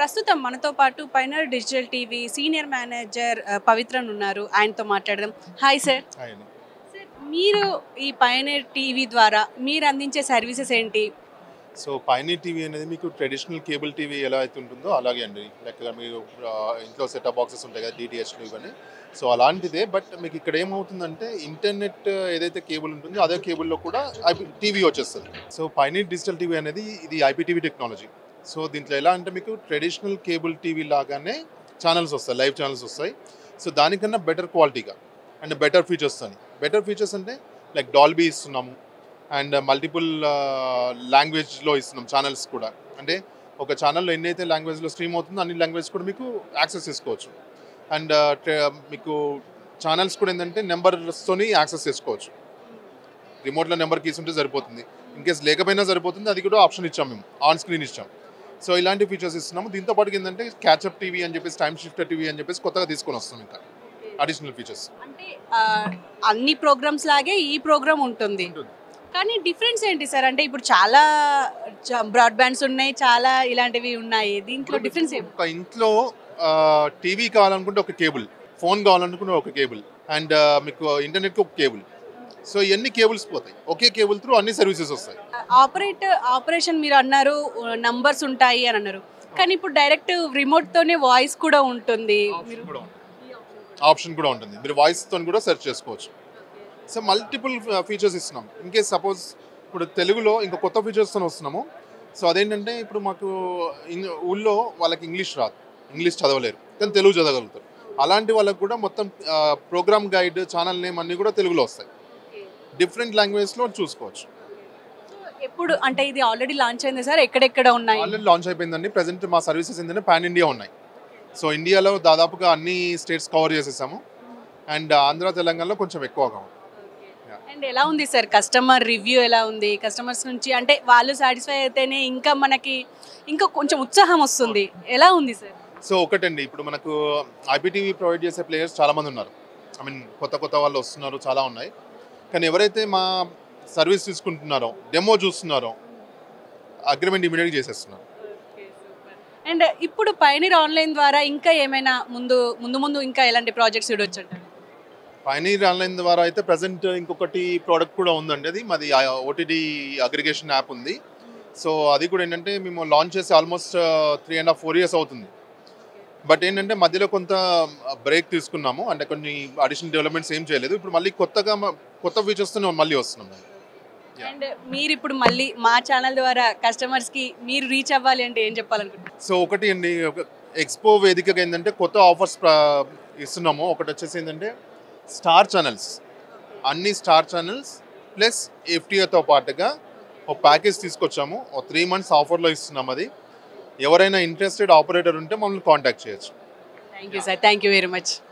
ప్రస్తుతం మనతో పాటు పైనర్ digital TV senior manager Pavithran ఉన్నారు. ఆయనతో మాట్లాడదాం. Hi sir. హాయ్ అండి. సార్, మీరు ఈ పైనర్ టీవీ ద్వారా మీరు అందించే సర్వీసెస్ ఏంటి? సో పైనీర్ టీవీ అనేది మీకు ట్రెడిషనల్ కేబుల్ టీవీ ఎలా అయితే ఉంటుందో అలాగే అండి. లైక్ మీరు ఇంట్లో సెటప్ బాక్సెస్ ఉంటాయి కదా, డిటిహెచ్లు ఇవన్నీ. సో అలాంటిదే, బట్ మీకు ఇక్కడ ఏమవుతుందంటే ఇంటర్నెట్ ఏదైతే కేబుల్ ఉంటుందో అదే కేబుల్లో కూడా టీవీ వచ్చేస్తుంది. సో పైనీర్ డిజిటల్ టీవీ అనేది ఇది ఐపీటీవీ టెక్నాలజీ. సో దీంట్లో ఎలా అంటే మీకు ట్రెడిషనల్ కేబుల్ టీవీ లాగానే ఛానల్స్ వస్తాయి, లైవ్ ఛానల్స్ వస్తాయి. సో దానికన్నా బెటర్ క్వాలిటీగా అండ్ బెటర్ ఫీచర్స్ అని. బెటర్ ఫీచర్స్ అంటే లైక్ డాల్బీ ఇస్తున్నాము అండ్ మల్టిపుల్ లాంగ్వేజ్లో ఇస్తున్నాం ఛానల్స్ కూడా. అంటే ఒక ఛానల్లో ఎన్నైతే లాంగ్వేజ్లో స్ట్రీమ్ అవుతుందో అన్ని లాంగ్వేజ్ కూడా మీకు యాక్సెస్ చేసుకోవచ్చు. అండ్ మీకు ఛానల్స్ కూడా ఏంటంటే నెంబర్స్తోని యాక్సెస్ చేసుకోవచ్చు. రిమోట్లో నెంబర్ కీస్ ఉంటే సరిపోతుంది, ఇన్ కేస్ లేకపోయినా సరిపోతుంది. అది కూడా ఆప్షన్ ఇచ్చాం, మేము ఆన్ స్క్రీన్ ఇచ్చాం. సో ఇలాంటి ఫీచర్స్ ఇస్తున్నాము. దీంతో పాటు ఏంటంటే క్యాచ్అప్ టీవీ అని చెప్పేసి, టైమ్ షిఫ్టర్ టీవీ అని చెప్పేసి కొత్తగా తీసుకొని వస్తాం ఇంకా అడిషనల్ ఫీచర్స్. అంటే అన్ని ప్రోగ్రామ్స్ లాగే ఈ ప్రోగ్రామ్ ఉంటుంది, కానీ డిఫరెన్స్ ఏంటి సార్? అంటే ఇప్పుడు చాలా బ్రాడ్బ్యాండ్స్ ఉన్నాయి, చాలా ఇలాంటివి ఉన్నాయి. దీంట్లో డిఫరెన్స్ ఏంటి? ఒక ఇంట్లో టీవీ కావాలనుకుంటే ఒక కేబుల్, ఫోన్ కావాలనుకుంటే ఒక కేబుల్, అండ్ మీకు ఇంటర్నెట్కి ఒక కేబుల్. సో ఇవన్నీ కేబుల్స్ పోతాయి, ఒకే కేబుల్ త్రూ అన్ని సర్వీసెస్ వస్తాయి. ఆపరేషన్ మీరు అన్నారు, నంబర్స్ ఉంటాయి అని అన్నారు, కానీ ఇప్పుడు డైరెక్ట్ రిమోట్తోనే వాయిస్ కూడా ఉంటుంది, ఆప్షన్ కూడా ఉంటుంది. మీరు వాయిస్తో కూడా సెర్చ్ చేసుకోవచ్చు. సో మల్టిపుల్ ఫీచర్స్ ఇస్తున్నాం. ఇన్ కేస్ సపోజ్ ఇప్పుడు తెలుగులో ఇంకా కొత్త ఫీచర్స్తో వస్తున్నాము. సో అదేంటంటే ఇప్పుడు మాకు ఊళ్ళో వాళ్ళకి ఇంగ్లీష్ రాదు, ఇంగ్లీష్ చదవలేరు, కానీ తెలుగు చదవగలుగుతారు. అలాంటి వాళ్ళకి కూడా మొత్తం ప్రోగ్రామ్ గైడ్, ఛానల్ నేమ్ అన్నీ కూడా తెలుగులో వస్తాయి. డిఫరెంట్ లాంగ్వేజ్లో చూసుకోవచ్చు. ఎప్పుడు అంటే ఇది ఆల్రెడీ లాంచ్ అయింది సార్? ఎక్కడెక్కడ ఉన్నాయి? ఆల్రెడీ లాంచ్ అయిపోయిందండి. ప్రెసెంట్ మా సర్వీసెస్ ఏంటంటే పాన్ ఇండియా ఉన్నాయి. సో ఇండియాలో దాదాపుగా అన్ని స్టేట్స్ కవర్ చేసేసాము, అండ్ ఆంధ్ర తెలంగాణలో కొంచెం ఎక్కువగా ఉంది. అండ్ ఎలా ఉంది సార్ కస్టమర్ రివ్యూ? ఎలా ఉంది కస్టమర్స్ నుంచి? అంటే వాళ్ళు సాటిస్ఫై అయితేనే ఇంకా మనకి ఇంకా కొంచెం ఉత్సాహం వస్తుంది. ఎలా ఉంది సార్? సో ఒకటండి, ఇప్పుడు మనకు ఐపీటీవీ ప్రొవైడ్ చేసే ప్లేయర్స్ చాలామంది ఉన్నారు. ఐ మీన్ కొత్త వాళ్ళు వస్తున్నారు, చాలా ఉన్నాయి. కానీ ఎవరైతే మా సర్వీస్ తీసుకుంటున్నారో, డెమో చూస్తున్నారో, అగ్రిమెంట్ ఇమీడియట్గా చేసేస్తున్నారు. అండ్ ఇప్పుడు పైనీర్ ఆన్లైన్ ద్వారా ఇంకా ఏమైనా ముందు ఇంకా ఎలాంటి ప్రాజెక్ట్స్ చూడొచ్చు అంటారు? పైనీర్ ఆన్లైన్ ద్వారా అయితే ప్రజెంట్ ఇంకొకటి ప్రోడక్ట్ కూడా ఉందండి. అది మాది ఓటీటీ అగ్రిగేషన్ యాప్ ఉంది. సో అది కూడా ఏంటంటే మేము లాంచ్ చేసి ఆల్మోస్ట్ 3.5-4 years అవుతుంది. బట్ ఏంటంటే మధ్యలో కొంత బ్రేక్ తీసుకున్నాము, అంటే కొన్ని అడిషనల్ డెవలప్మెంట్స్ ఏం చేయలేదు. ఇప్పుడు మళ్ళీ కొత్త ఫీచర్స్తో మళ్ళీ వస్తున్నాం. అండ్ మీరు ఇప్పుడు మళ్ళీ మా ఛానల్ ద్వారా కస్టమర్స్కి మీరు రీచ్ అవ్వాలి అంటే ఏం చెప్పాలనుకుంటున్నారు? సో ఒకటి అండి, ఎక్స్పో వేదికగా ఏంటంటే కొత్త ఆఫర్స్ ఇస్తున్నాము. ఒకటి వచ్చేసి ఏంటంటే స్టార్ ఛానల్స్, అన్ని స్టార్ ఛానల్స్ ప్లస్ ఎఫ్టీఏతో పాటుగా ఒక ప్యాకేజ్ తీసుకొచ్చాము. 3 months ఆఫర్లో ఇస్తున్నాము. అది ఎవరైనా ఇంట్రెస్టెడ్ ఆపరేటర్ ఉంటే మమ్మల్ని కాంటాక్ట్ చేయొచ్చు. Thank you sir, thank you very much.